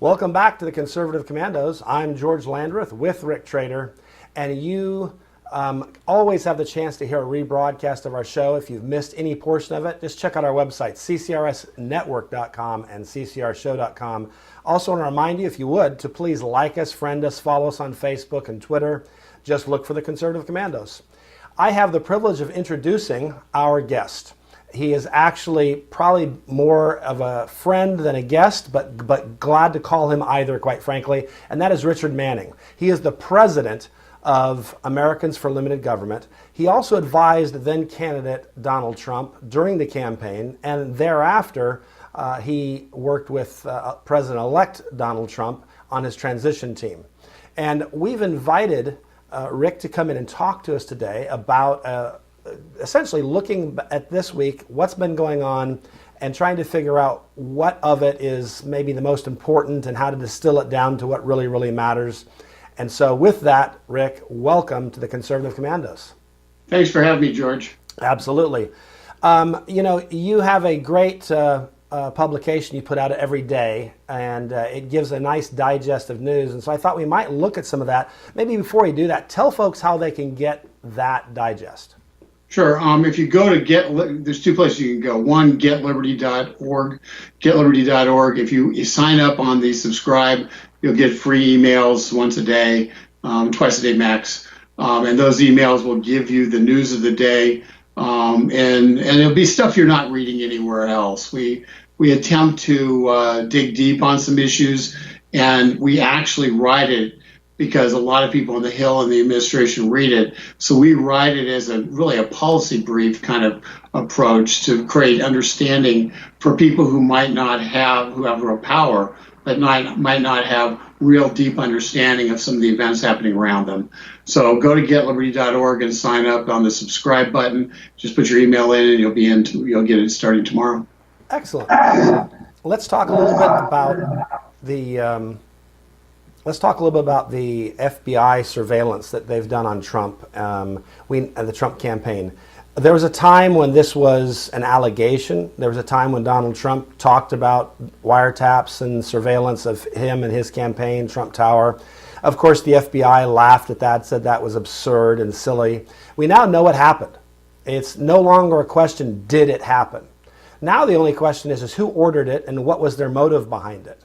Welcome back to the Conservative Commandos. I'm George Landrith with Rick Trader, and you always have the chance to hear a rebroadcast of our show. If you've missed any portion of it, just check out our website, ccrsnetwork.com and ccrshow.com. Also want to remind you, if you would, to please like us, friend us, follow us on Facebook and Twitter. Just look for the Conservative Commandos. I have the privilege of introducing our guest. He is actually probably more of a friend than a guest, but glad to call him either, quite frankly, and that is Richard Manning. He is the president of Americans for Limited Government. He also advised then-candidate Donald Trump during the campaign, and thereafter he worked with President-elect Donald Trump on his transition team. And we've invited Rick to come in and talk to us today about essentially looking at this week, what's been going on, and trying to figure out what of it is maybe the most important and how to distill it down to what really, really matters. And so with that, Rick, welcome to the Conservative Commandos. Thanks for having me, George. Absolutely. You have a great publication you put out every day, and it gives a nice digest of news. And so I thought we might look at some of that. Maybe before we do that, tell folks how they can get that digest. Sure. If you go to there's two places you can go. One, getliberty.org. Getliberty.org. If you sign up on the subscribe, you'll get free emails once a day, twice a day max. And those emails will give you the news of the day. And it'll be stuff you're not reading anywhere else. We attempt to dig deep on some issues, and we actually write it because a lot of people on the Hill and the administration read it. So we write it as really a policy brief kind of approach to create understanding for people who have real power, but might not have real deep understanding of some of the events happening around them. So go to getliberty.org and sign up on the subscribe button. Just put your email in and you'll get it starting tomorrow. Excellent. Let's talk a little bit about the FBI surveillance that they've done on Trump, the Trump campaign. There was a time when this was an allegation. There was a time when Donald Trump talked about wiretaps and surveillance of him and his campaign, Trump Tower. Of course, the FBI laughed at that, said that was absurd and silly. We now know what happened. It's no longer a question, did it happen? Now the only question is who ordered it and what was their motive behind it?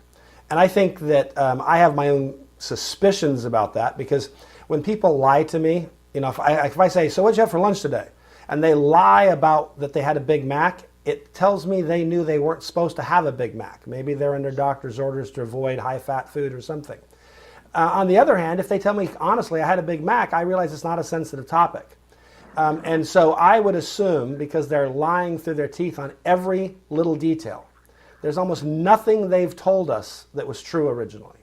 And I think that I have my own suspicions about that, because when people lie to me, if I say, so what'd you have for lunch today? And they lie about that they had a Big Mac, it tells me they knew they weren't supposed to have a Big Mac. Maybe they're under doctor's orders to avoid high-fat food or something. On the other hand, if they tell me, honestly, I had a Big Mac, I realize it's not a sensitive topic. And so I would assume, because they're lying through their teeth on every little detail, there's almost nothing they've told us that was true originally,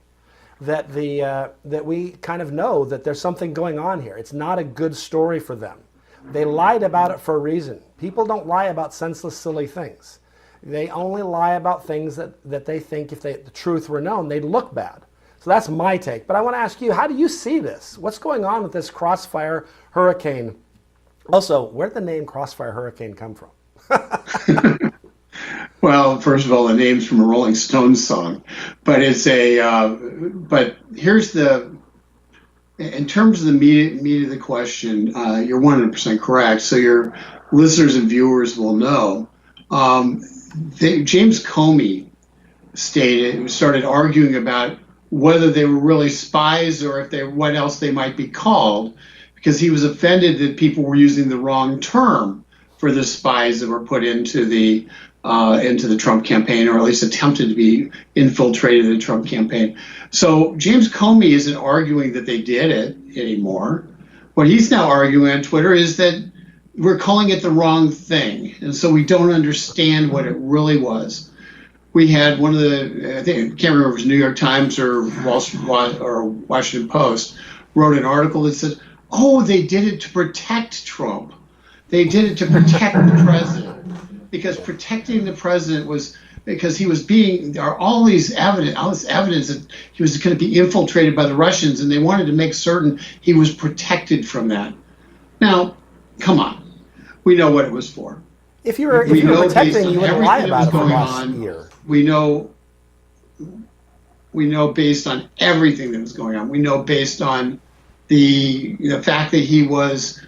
that we kind of know that there's something going on here. It's not a good story for them. They lied about it for a reason. People don't lie about senseless, silly things. They only lie about things that they think if the truth were known, they'd look bad. So that's my take. But I want to ask you, how do you see this? What's going on with this Crossfire Hurricane? Also, where did the name Crossfire Hurricane come from? Well, first of all, the name's from a Rolling Stones song, but but here's in terms of the meat of the question, you're 100% correct. So your listeners and viewers will know. James Comey started arguing about whether they were really spies or what else they might be called, because he was offended that people were using the wrong term for the spies that were put into the Trump campaign, or at least attempted to be infiltrated in the Trump campaign. So James Comey isn't arguing that they did it anymore. What he's now arguing on Twitter is that we're calling it the wrong thing, and so we don't understand what it really was. We had one of I can't remember if it was New York Times or Washington Post, wrote an article that said, oh, they did it to protect Trump. They did it to protect the president. Because protecting the president was because he was all this evidence that he was going to be infiltrated by the Russians, and they wanted to make certain he was protected from that. Now, come on, we know what it was for. If you were protecting, you wouldn't lie about it for last year. We know We know based on everything that was going on. We know based on the fact that he was.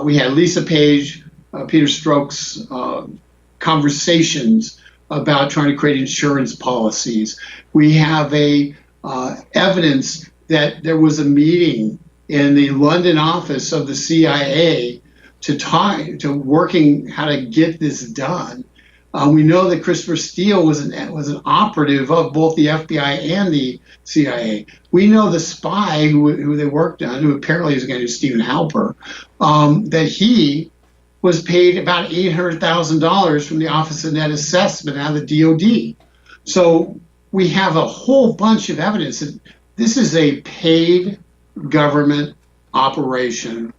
We had Lisa Page, Peter Strzok's conversations about trying to create insurance policies. We have evidence that there was a meeting in the London office of the CIA to working how to get this done. We know that Christopher Steele was an operative of both the FBI and the CIA. We know the spy who they worked on, who apparently is a guy named Stephen Halper, that he was paid about $800,000 from the Office of Net Assessment out of the DOD. So we have a whole bunch of evidence that this is a paid government operation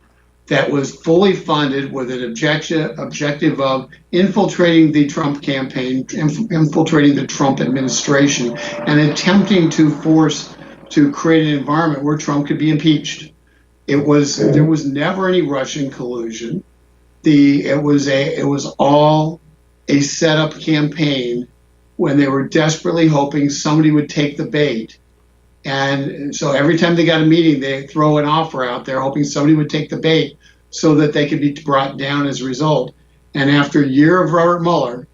that was fully funded with an objective of infiltrating the Trump campaign, infiltrating the Trump administration, and attempting to create an environment where Trump could be impeached. There was never any Russian collusion. It was all a setup campaign when they were desperately hoping somebody would take the bait. And so every time they got a meeting, they throw an offer out there hoping somebody would take the bait so that they could be brought down as a result. And after a year of Robert Mueller,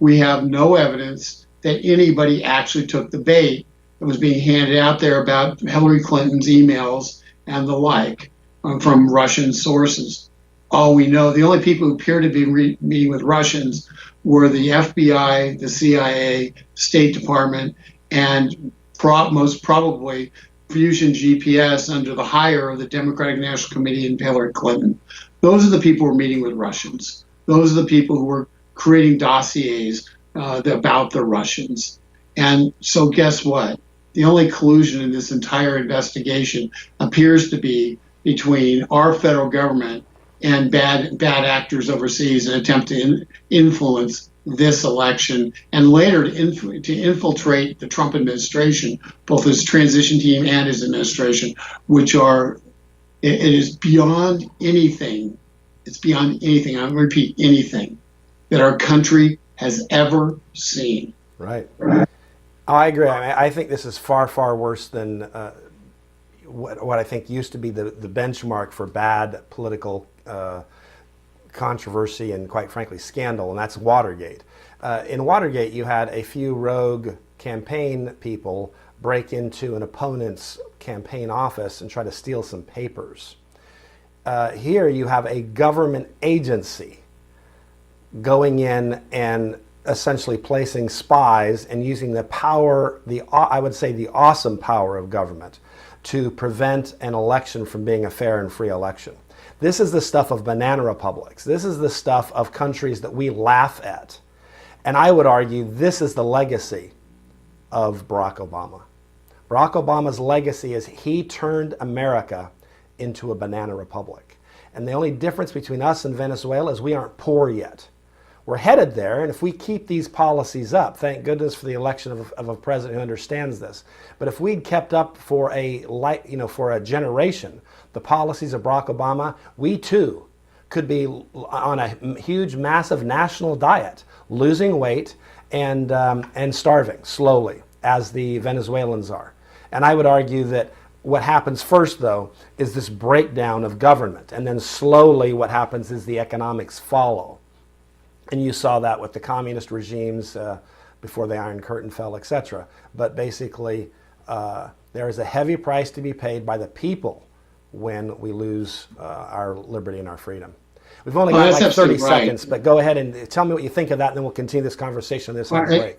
we have no evidence that anybody actually took the bait that was being handed out there about Hillary Clinton's emails and the like from Russian sources. All we know, the only people who appear to be meeting with Russians were the FBI, the CIA, State Department, and most probably Fusion GPS under the hire of the Democratic National Committee and Hillary Clinton. Those are the people who are meeting with Russians. Those are the people who were creating dossiers about the Russians. And so guess what? The only collusion in this entire investigation appears to be between our federal government and bad actors overseas in an attempt to influence this election and later to infiltrate the Trump administration, both his transition team and his administration, it is beyond anything. It's beyond anything. I'm going to repeat, anything that our country has ever seen. Right. Oh, I agree. I think this is far, far worse than what I think used to be the benchmark for bad political controversy and, quite frankly, scandal, and that's Watergate. In Watergate, you had a few rogue campaign people break into an opponent's campaign office and try to steal some papers. Here you have a government agency going in and essentially placing spies and using the power, I would say the awesome power of government to prevent an election from being a fair and free election. This is the stuff of banana republics. This is the stuff of countries that we laugh at. And I would argue this is the legacy of Barack Obama. Barack Obama's legacy is he turned America into a banana republic. And the only difference between us and Venezuela is we aren't poor yet. We're headed there, and if we keep these policies up, thank goodness for the election of a president who understands this. But if we'd kept up for a generation the policies of Barack Obama, we too could be on a huge, massive national diet, losing weight and starving slowly, as the Venezuelans are. And I would argue that what happens first, though, is this breakdown of government, and then slowly what happens is the economics follow. And you saw that with the communist regimes before the Iron Curtain fell, etc. But basically, there is a heavy price to be paid by the people when we lose our liberty and our freedom. We've only got like 30 seconds, but go ahead and tell me what you think of that, and then we'll continue this conversation on this on the break.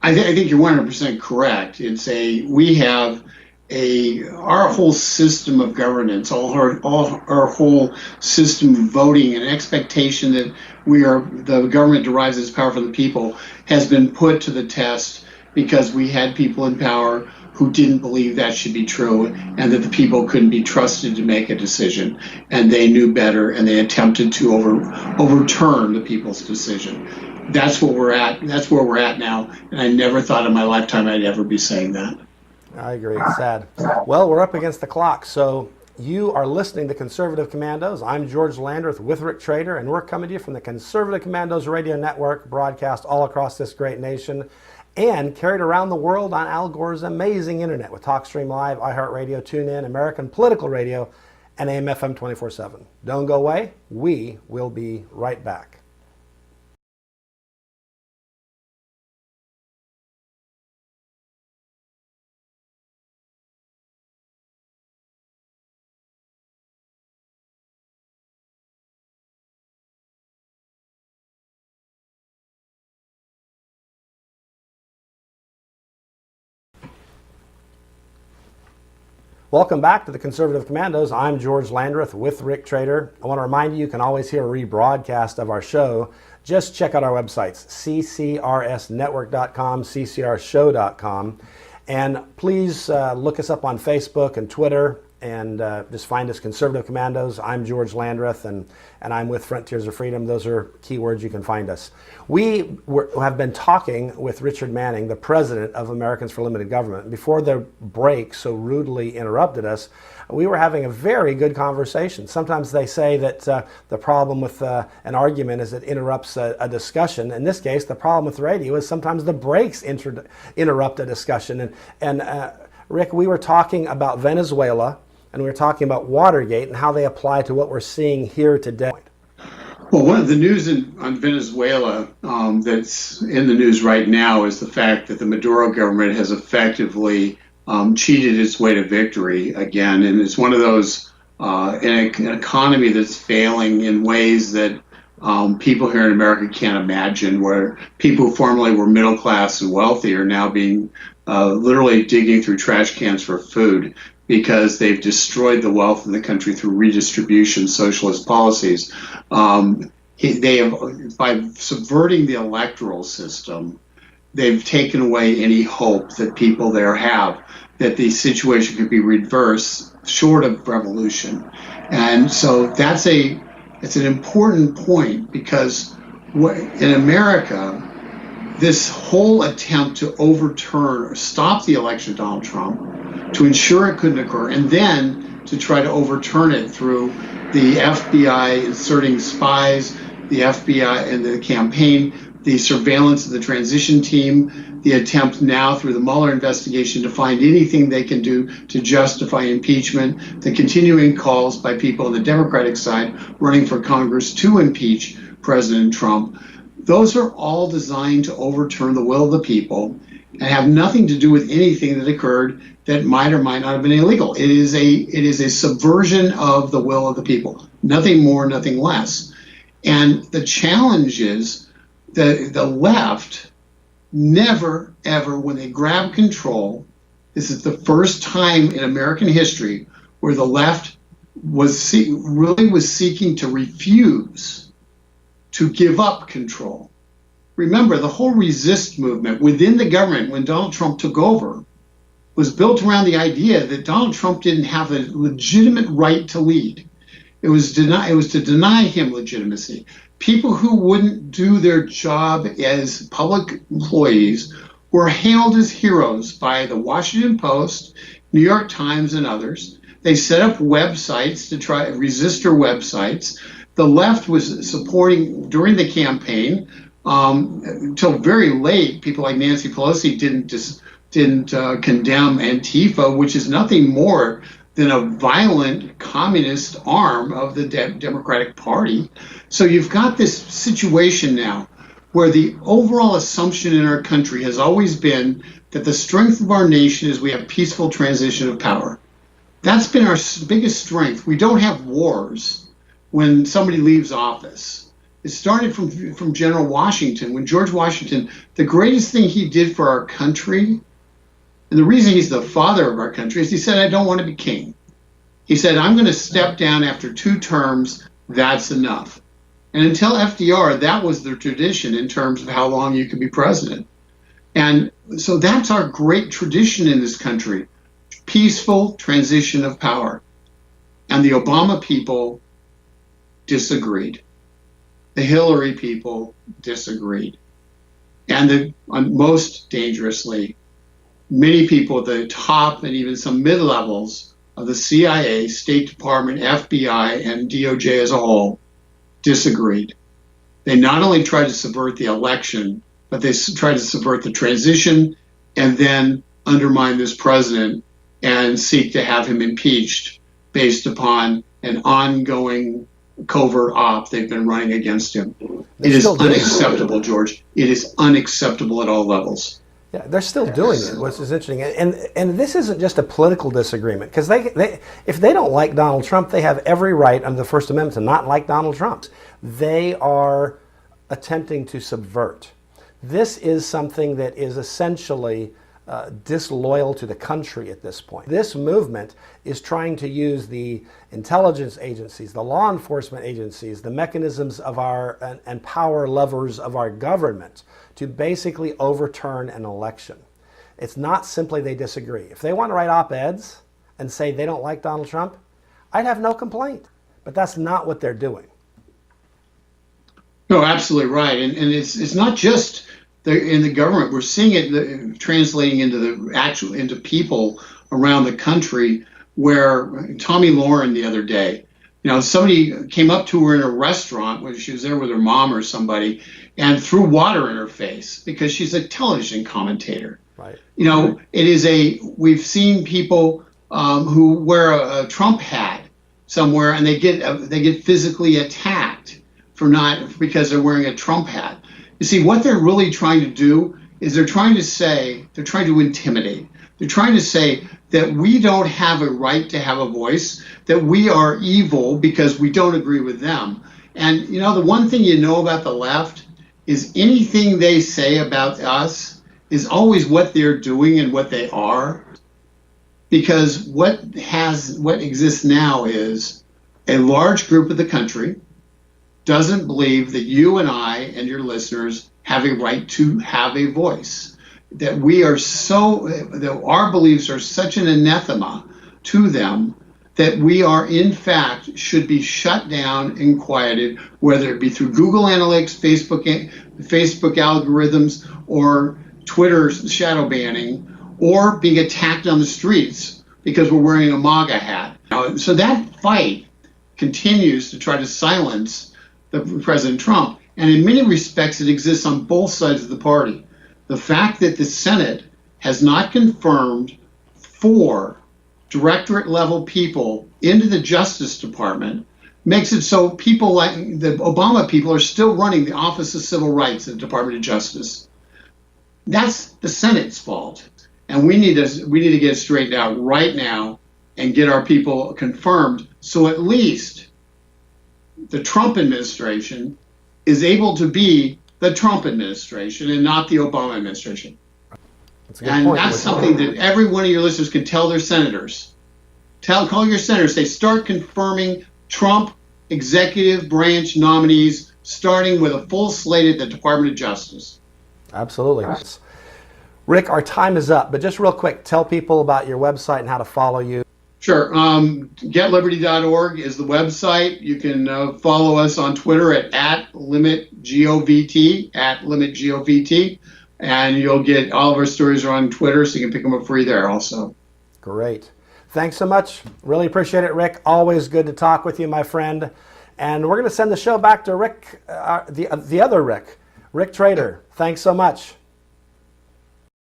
I think you're 100% correct. We have our whole system of governance, all our whole system of voting and expectation that the government derives its power from the people has been put to the test because we had people in power who didn't believe that should be true and that the people couldn't be trusted to make a decision, and they knew better and they attempted to overturn the people's decision. That's what we're at. That's where we're at now, and I never thought in my lifetime I'd ever be saying that. I agree. It's sad. Well, we're up against the clock, so you are listening to Conservative Commandos. I'm George Landrith with Rick Trader, and we're coming to you from the Conservative Commandos Radio Network, broadcast all across this great nation. and carried around the world on Al Gore's amazing internet with TalkStream Live, iHeartRadio, TuneIn, American Political Radio, and AM/FM 24/7. Don't go away. We will be right back. Welcome back to the Conservative Commandos. I'm George Landrith with Rick Trader. I want to remind you can always hear a rebroadcast of our show. Just check out our websites, ccrsnetwork.com, ccrshow.com. And please look us up on Facebook and Twitter, and just find us Conservative Commandos. I'm George Landrith, and I'm with Frontiers of Freedom. Those are keywords you can find us. We have been talking with Richard Manning, the president of Americans for Limited Government. Before the break so rudely interrupted us, we were having a very good conversation. Sometimes they say that the problem with an argument is it interrupts a discussion. In this case, the problem with radio is sometimes the breaks interrupt a discussion. And Rick, we were talking about Venezuela, and we were talking about Watergate and how they apply to what we're seeing here today. Well, one of the news on Venezuela that's in the news right now is the fact that the Maduro government has effectively cheated its way to victory again. And it's one of those, in an economy that's failing in ways that people here in America can't imagine, where people who formerly were middle class and wealthy are now being literally digging through trash cans for food, because they've destroyed the wealth in the country through redistribution, socialist policies. They have, by subverting the electoral system, they've taken away any hope that people there have that the situation could be reversed short of revolution. And so it's an important point, because in America, this whole attempt to overturn or stop the election of Donald Trump, to ensure it couldn't occur, and then to try to overturn it through the FBI inserting spies, the FBI and the campaign, the surveillance of the transition team, the attempt now through the Mueller investigation to find anything they can do to justify impeachment, the continuing calls by people on the Democratic side running for Congress to impeach President Trump. Those are all designed to overturn the will of the people and have nothing to do with anything that occurred that might or might not have been illegal. It is a subversion of the will of the people, nothing more, nothing less. And the challenge is that the left never, ever, when they grab control, this is the first time in American history where the left was seeking to refuse to give up control. Remember, the whole resist movement within the government when Donald Trump took over was built around the idea that Donald Trump didn't have a legitimate right to lead. It was to deny him legitimacy. People who wouldn't do their job as public employees were hailed as heroes by the Washington Post, New York Times, and others. They set up websites to try resistor websites. The left was supporting during the campaign until very late. People like Nancy Pelosi didn't condemn Antifa, which is nothing more than a violent communist arm of the Democratic Party. So you've got this situation now where the overall assumption in our country has always been that the strength of our nation is we have peaceful transition of power. That's been our biggest strength. We don't have wars when somebody leaves office. It started from General Washington. When George Washington, the greatest thing he did for our country, and the reason he's the father of our country, is he said, I don't want to be king. He said, I'm going to step down after 2 terms. That's enough. And until FDR, that was the tradition in terms of how long you could be president. And so that's our great tradition in this country, peaceful transition of power. And the Obama people disagreed. The Hillary people disagreed. And most dangerously, many people at the top and even some mid-levels of the CIA, State Department, FBI, and DOJ as a whole disagreed. They not only tried to subvert the election, but they try to subvert the transition and then undermine this president and seek to have him impeached based upon an ongoing covert op they've been running against him. It is unacceptable, George. It is unacceptable at all levels. Yeah, they're still doing it, which is interesting. And this isn't just a political disagreement, because if they don't like Donald Trump, they have every right under the First Amendment to not like Donald Trump. They are attempting to subvert. This is something that is essentially disloyal to the country at this point. This movement is trying to use the intelligence agencies, the law enforcement agencies, the mechanisms of and power levers of our government to basically overturn an election. It's not simply they disagree. If they want to write op-eds and say they don't like Donald Trump, I'd have no complaint. But that's not what they're doing. No, absolutely right. And it's not just in the government. We're seeing it translating into people around the country, where Tommy Lauren the other day, somebody came up to her in a restaurant when she was there with her mom or somebody and threw water in her face because she's a television commentator. Right. We've seen people who wear a Trump hat somewhere and they get physically attacked because they're wearing a Trump hat. You see, what they're really trying to do is they're trying to intimidate. They're trying to say that we don't have a right to have a voice, that we are evil because we don't agree with them. And, the one thing about the left is anything they say about us is always what they're doing and what they are. Because what exists now is a large group of the country doesn't believe that you and I and your listeners have a right to have a voice, that that our beliefs are such an anathema to them that we are, in fact, should be shut down and quieted, whether it be through Google Analytics, Facebook algorithms, or Twitter shadow banning, or being attacked on the streets because we're wearing a MAGA hat. So that fight continues to try to silence President Trump. And in many respects, it exists on both sides of the party. The fact that the Senate has not confirmed 4 directorate-level people into the Justice Department makes it so people like the Obama people are still running the Office of Civil Rights at the Department of Justice. That's the Senate's fault. And we need to get it straightened out right now and get our people confirmed, so at least the Trump administration is able to be the Trump administration and not the Obama administration. That's a good point. That's something that every one of your listeners can tell their senators. Call your senators. Say, start confirming Trump executive branch nominees, starting with a full slate at the Department of Justice. Absolutely. Rick, our time is up, but just real quick, tell people about your website and how to follow you. Sure. GetLiberty.org is the website. You can follow us on Twitter at LimitGovT, @LimitGovT, and you'll get all of our stories are on Twitter, so you can pick them up free there also. Great. Thanks so much. Really appreciate it, Rick. Always good to talk with you, my friend. And we're going to send the show back to Rick, the other Rick Trader. Thanks so much.